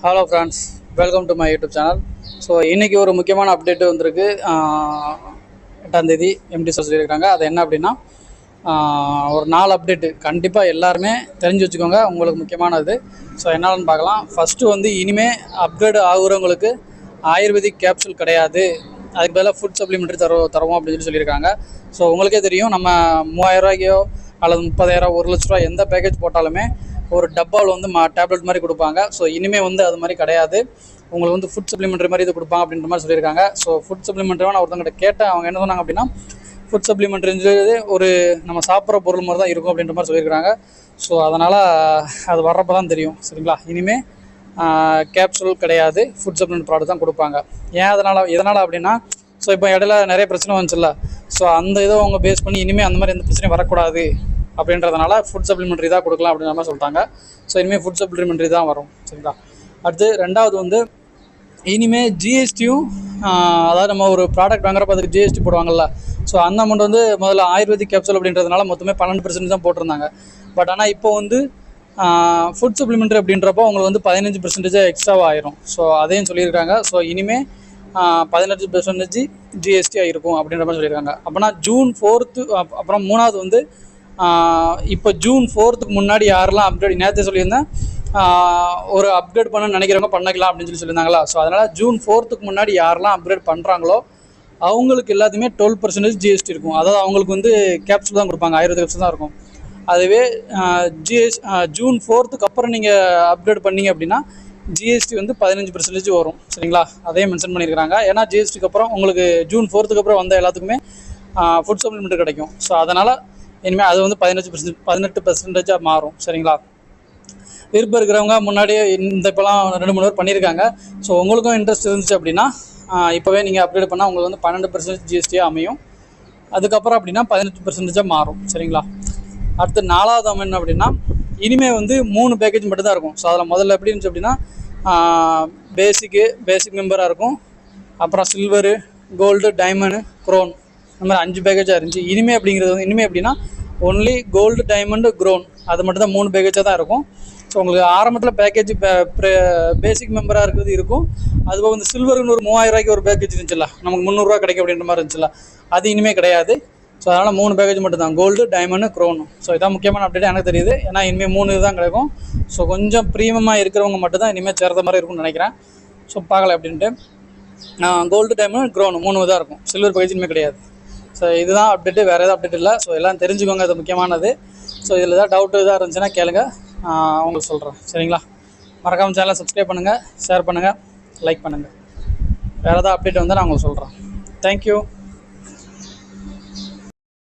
Hello friends, welcome to my YouTube channel. So இன்றைக்கி ஒரு முக்கியமான அப்டேட்டு வந்திருக்கு. 8ஆம் தேதி எம்டி சார் சொல்லியிருக்காங்க. அது என்ன அப்படின்னா, ஒரு 4 அப்டேட்டு கண்டிப்பாக எல்லாருமே தெரிஞ்சு வச்சுக்கோங்க, உங்களுக்கு முக்கியமானது. ஸோ என்னன்னு பார்க்கலாம். ஃபஸ்ட்டு வந்து இனிமேல் அப்கிரேடு ஆகுறவங்களுக்கு ஆயுர்வேதிக் கேப்சூல் கிடையாது, அதுக்கு பதிலாக ஃபுட் சப்ளிமெண்ட்ரி தருவோம் அப்படின்னு சொல்லியிருக்காங்க. ஸோ உங்களுக்கே தெரியும், நம்ம 3000 ரூபாய்க்கோ அல்லது 30,000 1,00,000 எந்த பேக்கேஜ் போட்டாலுமே ஒரு டப்பாவில் வந்து டேப்லெட் மாதிரி கொடுப்பாங்க. ஸோ இனிமேல் வந்து அது மாதிரி கிடையாது, உங்களுக்கு வந்து ஃபுட் சப்ளிமெண்ட்ரி மாதிரி இது கொடுப்பாங்க அப்படின்ற மாதிரி சொல்லியிருக்காங்க. ஸோ ஃபுட் சப்ளிமெண்ட்ரி நான் ஒருத்தவங்கிட்ட கேட்டேன். அவங்க என்ன சொன்னாங்க அப்படின்னா, ஃபுட் சப்ளிமெண்ட்ரின்றது ஒரு நம்ம சாப்பிட்ற பொருள் மாதிரி தான் இருக்கும் அப்படின்ற மாதிரி சொல்லியிருக்காங்க. ஸோ அதனால் அது வர்றப்போ தான் தெரியும், சரிங்களா. இனிமேல் கேப்சூல் கிடையாது, ஃபுட் சப்ளிமெண்ட் ப்ராடக்ட் தான் கொடுப்பாங்க. ஏன் எதனால் அப்படின்னா, ஸோ இப்போ இடையில நிறைய பிரச்சனை வந்துச்சுல்ல. ஸோ அந்த இதை அவங்க பேஸ் பண்ணி இனிமேல் அந்த மாதிரி எந்த பிரச்சனையும் வரக்கூடாது அப்படின்றதுனால ஃபுட் சப்ளிமெண்ட்ரி தான் கொடுக்கலாம் அப்படின்ற மாதிரி சொல்லிட்டாங்க. ஸோ இனிமேல் ஃபுட் சப்ளிமெண்ட்ரி தான் வரும், சரிங்களா. அடுத்து ரெண்டாவது வந்து இனிமேல் ஜிஎஸ்டியும், அதாவது நம்ம ஒரு ப்ராடக்ட் வாங்குறப்ப அதுக்கு ஜிஎஸ்டி போடுவாங்கள்ல. ஸோ அந்த அமௌண்ட் வந்து முதல்ல ஆயுர்வேதிக் கேப்சூல் அப்படின்றதுனால மொத்தமே 12% தான் போட்டிருந்தாங்க. பட் ஆனால் இப்போ வந்து ஃபுட் சப்ளிமெண்ட்ரி அப்படின்றப்போ உங்களுக்கு வந்து 15% எக்ஸ்ட்ராவாக ஆயிரும். ஸோ அதையும் சொல்லியிருக்காங்க. ஸோ இனிமேல் 15% ஜிஎஸ்டி இருக்கும் அப்படின்ற மாதிரி சொல்லியிருக்காங்க. அப்போனா June 4 அப்புறம் மூணாவது வந்து இப்போ June 4 முன்னாடி யாரெல்லாம் அப்டேட் நேற்று சொல்லியிருந்தேன், ஒரு அப்கிரேட் பண்ண நினைக்கிறவங்க பண்ணிக்கலாம் அப்படின்னு சொல்லியிருந்தாங்களா. ஸோ அதனால் June 4 முன்னாடி யாரெல்லாம் அப்கிரேட் பண்ணுறாங்களோ அவங்களுக்கு எல்லாத்துமே 12% ஜிஎஸ்டி இருக்கும். அதாவது அவங்களுக்கு வந்து கேப்சூல் தான் கொடுப்பாங்க, 1000 கேப்சூல் தான் இருக்கும். அதுவே June 4 அப்புறம் நீங்கள் அப்கிரேட் பண்ணிங்க அப்படின்னா ஜிஎஸ்டி வந்து 15% வரும், சரிங்களா. அதையும் மென்ஷன் பண்ணியிருக்காங்க. ஏன்னா ஜிஎஸ்டிக்கு அப்புறம் உங்களுக்கு June 4 அப்புறம் வந்த எல்லாத்துக்குமே ஃபுட் சப்ளிமெண்ட் கிடைக்கும். ஸோ அதனால் இனிமேல் அது வந்து 18% மாறும், சரிங்களா. விருப்பம் இருக்கிறவங்க முன்னாடியே இந்த இப்போலாம் 2-3 பேர் பண்ணியிருக்காங்க. ஸோ உங்களுக்கும் இன்ட்ரெஸ்ட் இருந்துச்சு அப்படின்னா இப்போவே நீங்கள் அப்கிரேட் பண்ணால் உங்களுக்கு வந்து 12% ஜிஎஸ்டியாக அமையும். அதுக்கப்புறம் அப்படின்னா 18% மாறும், சரிங்களா. அடுத்து 4வது அமௌண்ட் அப்படின்னா இனிமேல் வந்து 3 பேக்கேஜ் மட்டும் தான் இருக்கும். ஸோ அதில் முதல்ல எப்படி இருந்துச்சு அப்படின்னா, பேசிக் மெம்பராக இருக்கும், அப்புறம் சில்வரு, கோல்டு, டைமண்டு, க்ரோன், இந்த மாதிரி 5 பேக்கேஜாக இருந்துச்சு. இனிமேல் அப்படிங்கிறது வந்து இனிமேல் எப்படின்னா ஒன்லி கோல்டு, டைமண்டு, க்ரோன், அது மட்டும் தான் 3 பேக்கேஜாக தான் இருக்கும். ஸோ உங்களுக்கு ஆரம்பத்தில் பேக்கேஜ் பேசிக் மெம்பராக இருக்கிறது இருக்கும். அதுபோக வந்து சில்வருன்னு ஒரு 3000 ரூபாய்க்கு ஒரு பேக்கேஜ் இருந்துச்சுல்ல, நமக்கு 300 ரூபா கிடைக்கும் அப்படின்ற மாதிரி இருந்துச்சுல்ல, அது இனிமேல் கிடையாது. ஸோ அதனால் 3 பேக்கேஜ் மட்டும் தான், கோல்டு, டைமண்டு, க்ரோனு. ஸோ இதான் முக்கியமான அப்டேட் எனக்கு தெரியுது. ஏன்னா இனிமேல் 3 இது தான் கிடைக்கும். ஸோ கொஞ்சம் ப்ரீமியமாக இருக்கிறவங்க மட்டும் தான் இனிமேல் சேர்ந்த மாதிரி இருக்கும்னு நினைக்கிறேன். ஸோ பார்க்கல அப்படின்ட்டு கோல்டு, டைமண்ட், க்ரோனு 3 தான் இருக்கும், சில்வர் பேக்கேஜ் இனிமேல் கிடையாது. ஸோ இதுதான் அப்டேட்டு, வேறு எதாவது அப்டேட் இல்லை. ஸோ எல்லாம் தெரிஞ்சுக்கோங்க, அது முக்கியமானது. ஸோ இதில் ஏதாவது டவுட்டு எதாவது இருந்துச்சுன்னா கேளுங்க, உங்களுக்கு சொல்கிறேன், சரிங்களா. மறக்காமல் சேனலை சப்ஸ்கிரைப் பண்ணுங்கள், ஷேர் பண்ணுங்கள், லைக் பண்ணுங்கள். வேறு ஏதாவது அப்டேட் வந்தால் நான் உங்களுக்கு சொல்கிறேன். தேங்க்யூ.